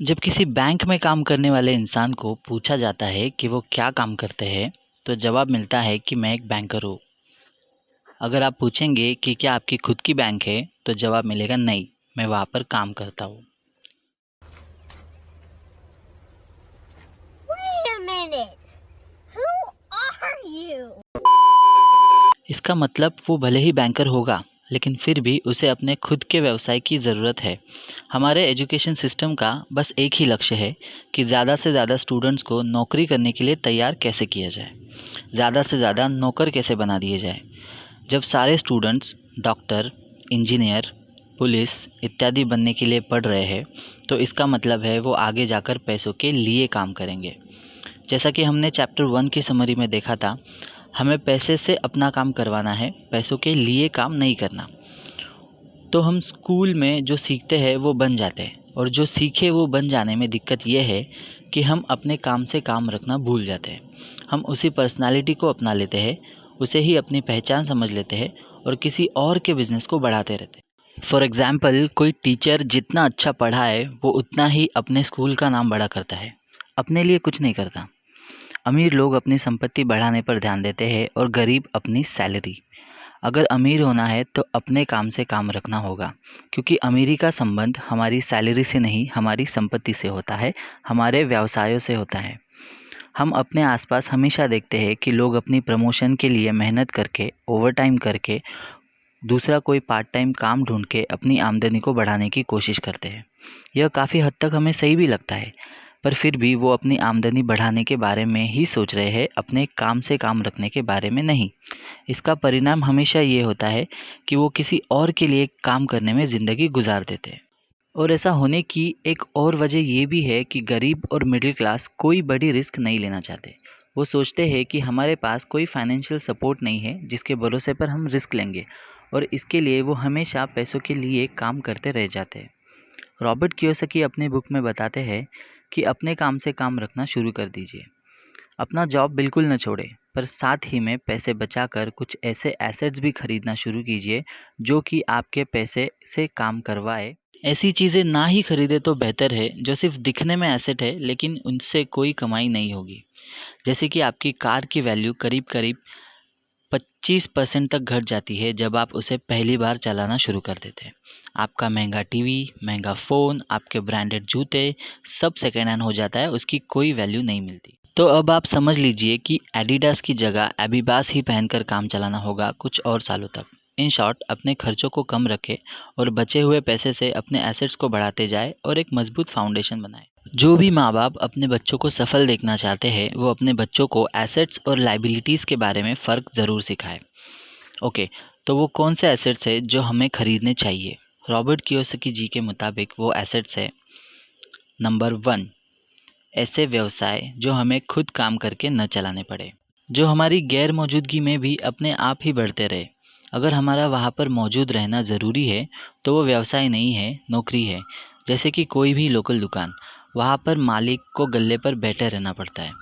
जब किसी बैंक में काम करने वाले इंसान को पूछा जाता है कि वो क्या काम करते हैं, तो जवाब मिलता है कि मैं एक बैंकर हूँ। अगर आप पूछेंगे कि क्या आपकी खुद की बैंक है, तो जवाब मिलेगा नहीं, मैं वहाँ पर काम करता हूँ। Wait a minute. Who are you? इसका मतलब वो भले ही बैंकर होगा, लेकिन फिर भी उसे अपने खुद के व्यवसाय की ज़रूरत है। हमारे एजुकेशन सिस्टम का बस एक ही लक्ष्य है कि ज़्यादा से ज़्यादा स्टूडेंट्स को नौकरी करने के लिए तैयार कैसे किया जाए, ज़्यादा से ज़्यादा नौकर कैसे बना दिए जाए। जब सारे स्टूडेंट्स डॉक्टर, इंजीनियर, पुलिस इत्यादि बनने के लिए पढ़ रहे हैं, तो इसका मतलब है वो आगे जाकर पैसों के लिए काम करेंगे। जैसा कि हमने चैप्टर 1 की समरी में देखा था, हमें पैसे से अपना काम करवाना है, पैसों के लिए काम नहीं करना। तो हम स्कूल में जो सीखते हैं वो बन जाते हैं, और जो सीखे वो बन जाने में दिक्कत ये है कि हम अपने काम से काम रखना भूल जाते हैं। हम उसी पर्सनालिटी को अपना लेते हैं, उसे ही अपनी पहचान समझ लेते हैं और किसी और के बिजनेस को बढ़ाते रहते हैं। फॉर एग्ज़ाम्पल, कोई टीचर जितना अच्छा पढ़ाए वो उतना ही अपने स्कूल का नाम बड़ा करता है, अपने लिए कुछ नहीं करता। अमीर लोग अपनी संपत्ति बढ़ाने पर ध्यान देते हैं और गरीब अपनी सैलरी। अगर अमीर होना है तो अपने काम से काम रखना होगा, क्योंकि अमीरी का संबंध हमारी सैलरी से नहीं, हमारी संपत्ति से होता है, हमारे व्यवसायों से होता है। हम अपने आसपास हमेशा देखते हैं कि लोग अपनी प्रमोशन के लिए मेहनत करके, ओवरटाइम करके, दूसरा कोई पार्ट टाइम काम ढूंढ के अपनी आमदनी को बढ़ाने की कोशिश करते हैं। यह काफ़ी हद तक हमें सही भी लगता है, पर फिर भी वो अपनी आमदनी बढ़ाने के बारे में ही सोच रहे हैं, अपने काम से काम रखने के बारे में नहीं। इसका परिणाम हमेशा ये होता है कि वो किसी और के लिए काम करने में ज़िंदगी गुजार देते हैं। और ऐसा होने की एक और वजह ये भी है कि गरीब और मिडिल क्लास कोई बड़ी रिस्क नहीं लेना चाहते। वो सोचते हैं कि हमारे पास कोई फाइनेंशियल सपोर्ट नहीं है जिसके भरोसे पर हम रिस्क लेंगे, और इसके लिए वो हमेशा पैसों के लिए काम करते रह जाते हैं। रॉबर्ट कियोसाकी अपनी बुक में बताते हैं कि अपने काम से काम रखना शुरू कर दीजिए। अपना जॉब बिल्कुल न छोड़ें, पर साथ ही में पैसे बचाकर कुछ ऐसे एसेट्स भी खरीदना शुरू कीजिए जो कि आपके पैसे से काम करवाए। ऐसी चीज़ें ना ही खरीदें तो बेहतर है जो सिर्फ दिखने में एसेट है लेकिन उनसे कोई कमाई नहीं होगी। जैसे कि आपकी कार की वैल्यू करीब करीब 25% तक घट जाती है जब आप उसे पहली बार चलाना शुरू कर देते हैं। आपका महंगा टीवी, महंगा फ़ोन, आपके ब्रांडेड जूते, सब सेकेंड हैंड हो जाता है, उसकी कोई वैल्यू नहीं मिलती। तो अब आप समझ लीजिए कि एडिडास की जगह एबिबास ही पहनकर काम चलाना होगा कुछ और सालों तक। इन शॉर्ट, अपने खर्चों को कम रखें और बचे हुए पैसे से अपने एसेट्स को बढ़ाते जाए और एक मजबूत फाउंडेशन बनाए। जो भी माँ बाप अपने बच्चों को सफल देखना चाहते हैं, वो अपने बच्चों को एसेट्स और लाइबिलिटीज़ के बारे में फ़र्क ज़रूर सिखाए। ओके, तो वो कौन से एसेट्स है जो हमें खरीदने चाहिए? रॉबर्ट कियोसाकी जी के मुताबिक वो एसेट्स है, नंबर 1, ऐसे व्यवसाय जो हमें खुद काम करके न चलाने पड़े, जो हमारी गैर मौजूदगी में भी अपने आप ही बढ़ते रहे। अगर हमारा वहाँ पर मौजूद रहना ज़रूरी है तो वो व्यवसाय नहीं है, नौकरी है। जैसे कि कोई भी लोकल दुकान, वहाँ पर मालिक को गल्ले पर बैठे रहना पड़ता है।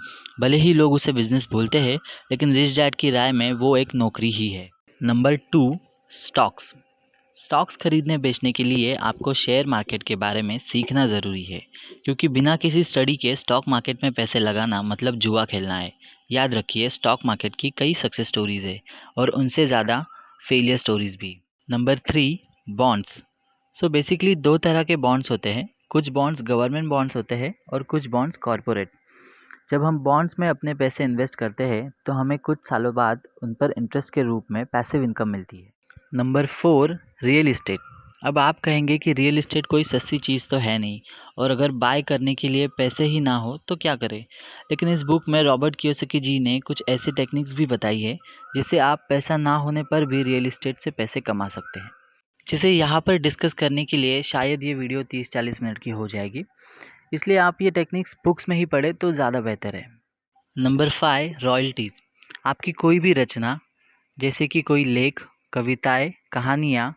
भले ही लोग उसे बिजनेस बोलते हैं, लेकिन रिच डैड की राय में वो एक नौकरी ही है। Number 2, stocks. स्टॉक्स खरीदने बेचने के लिए आपको शेयर मार्केट के बारे में सीखना ज़रूरी है, क्योंकि बिना किसी स्टडी के स्टॉक मार्केट में पैसे लगाना मतलब जुआ खेलना है। याद रखिए, स्टॉक मार्केट की कई सक्सेस स्टोरीज़ है और उनसे ज़्यादा फेलियर स्टोरीज़ भी। Number 3, bonds. सो बेसिकली दो तरह के बॉन्ड्स होते हैं। कुछ बॉन्ड्स गवर्नमेंट बॉन्ड्स होते हैं और कुछ बॉन्ड्स कॉरपोरेट। जब हम बॉन्ड्स में अपने पैसे इन्वेस्ट करते हैं तो हमें कुछ सालों बाद उन पर इंटरेस्ट के रूप में पैसिव इनकम मिलती है। Number 4, real estate. अब आप कहेंगे कि रियल इस्टेट कोई सस्ती चीज़ तो है नहीं, और अगर बाय करने के लिए पैसे ही ना हो तो क्या करें। लेकिन इस बुक में रॉबर्ट कियोसाकी जी ने कुछ ऐसी टेक्निक्स भी बताई है जिससे आप पैसा ना होने पर भी रियल इस्टेट से पैसे कमा सकते हैं, जिसे यहाँ पर डिस्कस करने के लिए शायद ये वीडियो 30-40 मिनट की हो जाएगी। इसलिए आप ये टेक्निक्स बुक्स में ही पढ़े तो ज़्यादा बेहतर है। Number 5, royalties. आपकी कोई भी रचना, जैसे कि कोई लेख, कविताएं, कहानियाँ,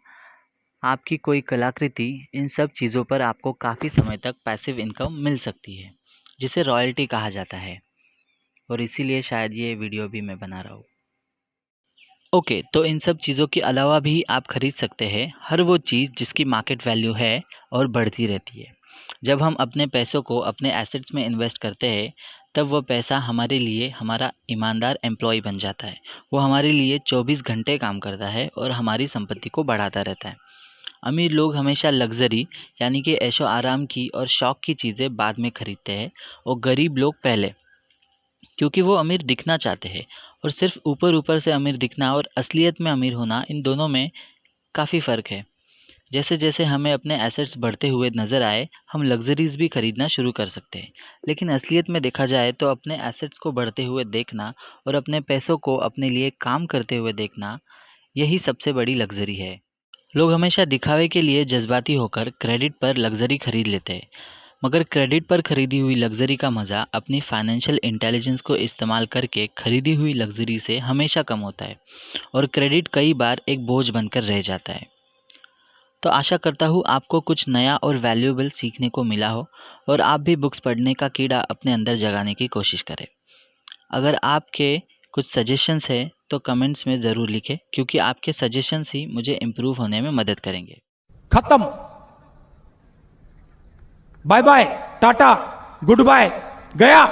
आपकी कोई कलाकृति, इन सब चीज़ों पर आपको काफ़ी समय तक पैसिव इनकम मिल सकती है, जिसे रॉयल्टी कहा जाता है, और इसीलिए शायद ये वीडियो भी मैं बना रहा हूँ। ओके, तो इन सब चीज़ों के अलावा भी आप खरीद सकते हैं हर वो चीज़ जिसकी मार्केट वैल्यू है और बढ़ती रहती है। जब हम अपने पैसों को अपने एसेट्स में इन्वेस्ट करते हैं तब वो पैसा हमारे लिए हमारा ईमानदार एम्प्लॉय बन जाता है। वो हमारे लिए 24 घंटे काम करता है और हमारी संपत्ति को बढ़ाता रहता है। अमीर लोग हमेशा लग्जरी यानी कि ऐशो आराम की और शौक की चीज़ें बाद में खरीदते हैं और गरीब लोग पहले, क्योंकि वो अमीर दिखना चाहते हैं। और सिर्फ ऊपर ऊपर से अमीर दिखना और असलियत में अमीर होना, इन दोनों में काफ़ी फ़र्क है। जैसे जैसे हमें अपने एसेट्स बढ़ते हुए नज़र आए, हम लग्जरीज भी खरीदना शुरू कर सकते हैं। लेकिन असलियत में देखा जाए तो अपने एसेट्स को बढ़ते हुए देखना और अपने पैसों को अपने लिए काम करते हुए देखना, यही सबसे बड़ी लग्जरी है। लोग हमेशा दिखावे के लिए जज्बाती होकर क्रेडिट पर लग्जरी खरीद लेते हैं, मगर क्रेडिट पर खरीदी हुई लग्जरी का मज़ा अपनी फाइनेंशियल इंटेलिजेंस को इस्तेमाल करके खरीदी हुई लग्जरी से हमेशा कम होता है और क्रेडिट कई बार एक बोझ बनकर रह जाता है। तो आशा करता हूँ आपको कुछ नया और वैल्यूएबल सीखने को मिला हो और आप भी बुक्स पढ़ने का कीड़ा अपने अंदर जगाने की कोशिश करें। अगर आपके कुछ सजेशंस हैं तो कमेंट्स में ज़रूर लिखें, क्योंकि आपके सजेशंस ही मुझे इम्प्रूव होने में मदद करेंगे। खत्म। Bye bye, tata, good bye, गया।